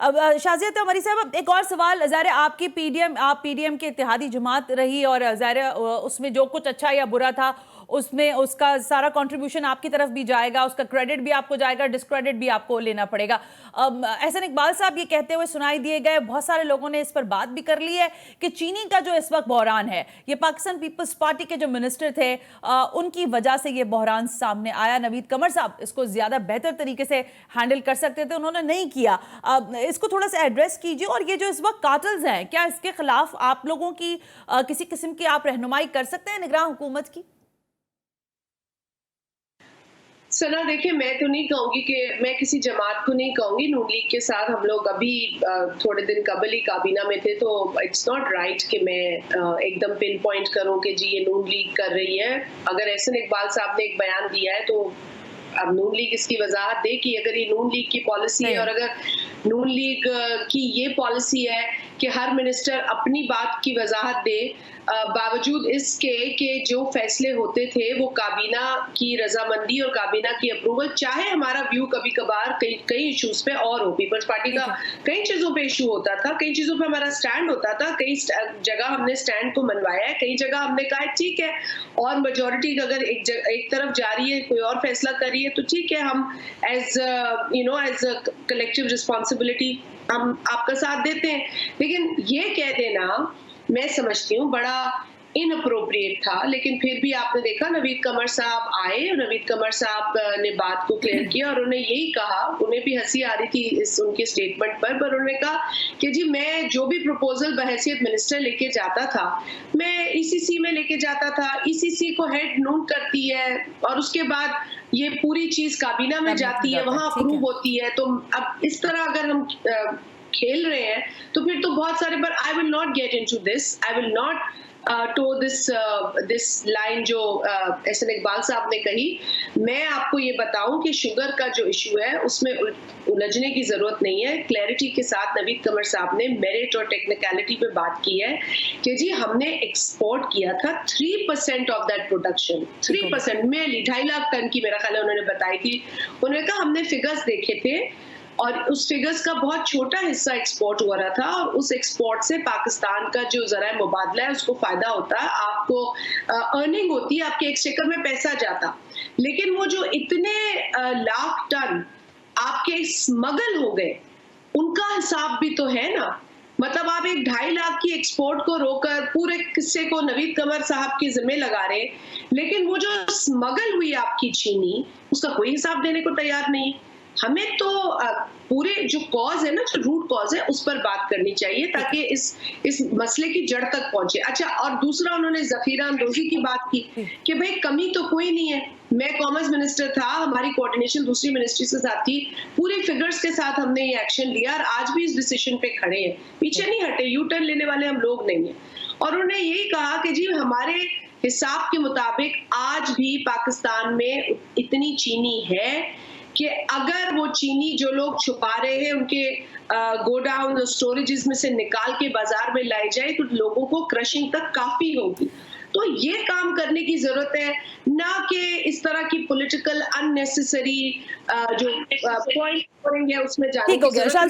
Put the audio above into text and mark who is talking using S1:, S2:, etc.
S1: अब शाज़िया तमरी साहब, एक और सवाल। ज़ाहिर है आप पीडीएम के इत्तेहादी जमात रही और ज़ाहिर है उसमें जो कुछ अच्छा या बुरा था उसमें उसका सारा कंट्रीब्यूशन आपकी तरफ भी जाएगा, उसका क्रेडिट भी आपको जाएगा, डिस्क्रेडिट भी आपको लेना पड़ेगा। एहसन इकबाल साहब ये कहते हुए सुनाई दिए गए, बहुत सारे लोगों ने इस पर बात भी कर ली है कि चीनी का जो इस वक्त बहरान है ये पाकिस्तान पीपल्स पार्टी के जो मिनिस्टर थे उनकी वजह से ये बहरान सामने आया। नवीद कमर साहब इसको ज्यादा बेहतर तरीके से हैंडल कर सकते थे, उन्होंने नहीं किया। इसको थोड़ा सा एड्रेस कीजिए। और ये जो इस वक्त कातल्स हैं, क्या इसके खिलाफ आप लोगों की किसी किस्म की आप रहनुमाई कर सकते हैं निगरान हुकूमत की?
S2: सना देखिए, मैं तो नहीं कहूंगी कि मैं किसी जमात को नहीं कहूंगी। नून लीग के साथ हम लोग अभी थोड़े दिन कबल ही काबीना में थे, तो इट्स नॉट राइट कि मैं एकदम पिन पॉइंट करूं कि जी ये नून लीग कर रही है। अगर एहसन इकबाल साहब ने एक बयान दिया है तो अब नून लीग इसकी वजाहत दे कि अगर ये नून लीग की पॉलिसी है और अगर नून लीग की ये पॉलिसी है कि हर मिनिस्टर अपनी बात की वजाहत दे, बावजूद इसके कि जो फैसले होते थे वो काबीना की रजामंदी और काबीना की अप्रूवल, चाहे हमारा व्यू कभी कभार कई इश्यूज पे और हो, पीपल्स पार्टी का कई चीजों पे इशू होता था, कई चीजों पे हमारा स्टैंड होता था, कई जगह हमने स्टैंड को मनवाया है, कई जगह हमने कहा ठीक है और मेजोरिटी अगर एक तरफ जा रही है, कोई और फैसला कर रही है तो ठीक है, हम as as a collective responsibility हम आपका साथ देते हैं। लेकिन ये कह देना मैं समझती हूँ बड़ा इनअप्रोप्रिएट था। लेकिन फिर भी आपने देखा नवीद कमर साहब आए और नवीद कमर साहब ने बात को क्लियर किया और उन्हें यही कहा, उन्हें भी हंसी आ रही थी इस उनके स्टेटमेंट पर उन्होंने कहा कि जी मैं जो भी प्रपोजल बहैसियत मिनिस्टर लेके जाता था, मैं ईसीसी में लेके जाता था, ईसीसी को हेड नून करती है और उसके बाद ये पूरी चीज काबीना में जाती है, वहां अप्रूव होती है। तो अब इस तरह अगर हम खेल रहे हैं तो फिर तो बहुत सारे, पर I will not get into this, I will not to this line जो एहसन इकबाल साहब ने कही। मैं आपको ये बताऊं कि शुगर का जो इशू है उसमें उलझने की जरूरत नहीं है। क्लैरिटी के साथ नवीद कमर साहब ने मेरिट और टेक्निकलिटी पे बात की है कि जी हमने एक्सपोर्ट किया था 3% ऑफ दैट प्रोडक्शन, 3% में 2.5 लाख टन की मेरा ख्याल है उन्होंने बताई थी। उन्होंने कहा हमने फिगर्स देखे थे और उस फिगर्स का बहुत छोटा हिस्सा एक्सपोर्ट हो रहा था और उस एक्सपोर्ट से पाकिस्तान का जो जरा मुबादला है उसको फायदा होता है, आपको अर्निंग होती है, आपके एक्सचेकर में पैसा जाता। लेकिन वो जो इतने लाख टन आपके स्मगल हो गए उनका हिसाब भी तो है ना। मतलब आप एक 2.5 लाख की एक्सपोर्ट को रोकर पूरे किस्से को नवीद कमर साहब की जिम्मे लगा रहे, लेकिन वो जो स्मगल हुई आपकी चीनी उसका कोई हिसाब देने को तैयार नहीं। हमें तो पूरे जो कॉज है ना, जो रूट कॉज है उस पर बात करनी चाहिए ताकि इस मसले की जड़ तक पहुंचे। अच्छा, और दूसरा उन्होंने जखीरा अंदोजी की बात की कि भाई कमी तो कोई नहीं है, मैं कॉमर्स मिनिस्टर था, हमारी कोऑर्डिनेशन दूसरी मिनिस्ट्री के साथ थी, पूरे फिगर्स के साथ हमने ये एक्शन लिया और आज भी इस डिसीजन पे खड़े हैं, पीछे नहीं हटे, यू टर्न लेने वाले हम लोग नहीं है। और उन्होंने यही कहा कि जी हमारे हिसाब के मुताबिक आज भी पाकिस्तान में इतनी चीनी है कि अगर वो चीनी जो लोग छुपा रहे हैं उनके गोडाउन और स्टोरेजेस में से निकाल के बाजार में लाई जाए तो लोगों को क्रशिंग तक काफी होगी। तो ये काम करने की जरूरत है, ना कि इस तरह की पॉलिटिकल अननेसेसरी जो पॉइंट है उसमें जाने की जरूरत है।